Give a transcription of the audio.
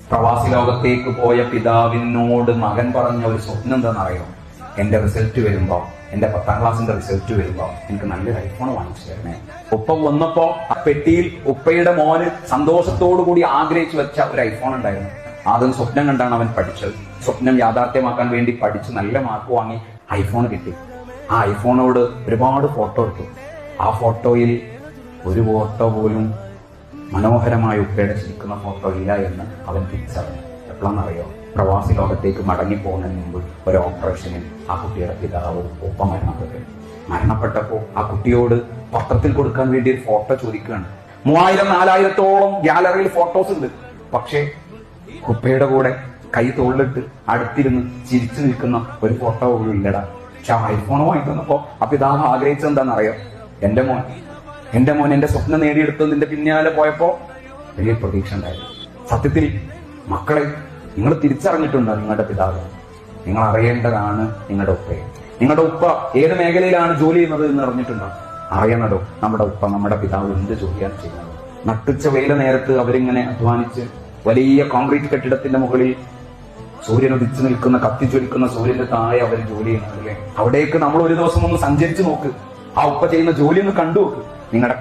പ്രവാസി ലോകത്തേക്ക് പോയ പിതാവിനോട് മകൻ പറഞ്ഞ ഒരു സ്വപ്നം എന്താണെന്നറിയോ? എന്റെ റിസൾട്ട് വരുമ്പോ, എന്റെ 10ാം ക്ലാസ്സിന്റെ റിസൾട്ട് വരുമ്പോ എനിക്ക് നല്ലൊരു ഐഫോൺ വാങ്ങിച്ചു തരണേ. ഉപ്പ വന്നപ്പോ ആ പെട്ടിയിൽ ഉപ്പയുടെ മോന് സന്തോഷത്തോടു കൂടി ആഗ്രഹിച്ചു വെച്ച ഒരു ഐഫോൺ ഉണ്ടായിരുന്നു. അതും സ്വപ്നം കണ്ടാണ് അവൻ പഠിച്ചത്. സ്വപ്നം യാഥാർത്ഥ്യമാക്കാൻ വേണ്ടി പഠിച്ച് നല്ല മാർക്ക് വാങ്ങി ഐഫോൺ കിട്ടി. ആ ഐഫോണോട് ഒരുപാട് ഫോട്ടോ എടുത്തു. ആ ഫോട്ടോയിൽ ഒരു ഫോട്ടോ പോലും മനോഹരമായ ഉപ്പയുടെ ചിരിക്കുന്ന ഫോട്ടോ ഇല്ല എന്ന് അവൻ തിരിച്ചറിഞ്ഞു. എപ്പോഴാണെന്നറിയോ? പ്രവാസി ലോകത്തേക്ക് മടങ്ങി പോകുന്നതിന് മുമ്പ് ഒരു ഓപ്പറേഷനിൽ ആ കുട്ടിയുടെ പിതാവ് ഉപ്പ മരണപ്പെട്ടപ്പോൾ ആ കുട്ടിയോട് പത്രത്തിൽ കൊടുക്കാൻ വേണ്ടി ഒരു ഫോട്ടോ ചോദിക്കുകയാണ്. 3000-4000 ഗാലറിയിൽ ഫോട്ടോസ് ഉണ്ട്. പക്ഷേ ഉപ്പയുടെ കൂടെ കൈ തോളിലിട്ട് അടുത്തിരുന്ന് ചിരിച്ചു നിൽക്കുന്ന ഒരു ഫോട്ടോ പോലും ഇല്ലടാ. പക്ഷെ ആ ഐഫോൺ വാങ്ങിക്കുന്നപ്പോ ആ പിതാവ് ആഗ്രഹിച്ചത് എന്താണെന്നറിയോ? എന്റെ മോൻ എന്റെ സ്വപ്നം നേടിയെടുത്തതിന്റെ പിന്നാലെ പോയപ്പോ വലിയ പ്രതീക്ഷ ഉണ്ടായിരുന്നു. സത്യത്തിൽ മക്കളെ, നിങ്ങൾ തിരിച്ചറിഞ്ഞിട്ടുണ്ടോ നിങ്ങളുടെ പിതാവ്? നിങ്ങൾ അറിയേണ്ടതാണ് നിങ്ങളുടെ ഉപ്പയെ. നിങ്ങളുടെ ഉപ്പ ഏത് മേഖലയിലാണ് ജോലി ചെയ്യുന്നത് എന്ന് അറിഞ്ഞിട്ടുണ്ടോ? അറിയണതോ? നമ്മുടെ ഉപ്പ, നമ്മുടെ പിതാവ് എന്ത് ജോലിയാണ് ചെയ്യുന്നത്? നട്ടുച്ച വെയില നേരത്ത് അവരിങ്ങനെ അധ്വാനിച്ച് വലിയ കോൺക്രീറ്റ് കെട്ടിടത്തിന്റെ മുകളിൽ സൂര്യൻ ഉദിച്ചു നിൽക്കുന്ന, കത്തിച്ചൊലിക്കുന്ന സൂര്യന്റെ താഴെ അവർ ജോലി ചെയ്യുന്നതല്ലേ? അവിടേക്ക് നമ്മൾ ഒരു ദിവസം ഒന്ന് സഞ്ചരിച്ചു നോക്ക്. ആ ഉപ്പ ചെയ്യുന്ന ജോലി ഒന്ന് കണ്ടു നോക്ക്. നിങ്ങളുടെ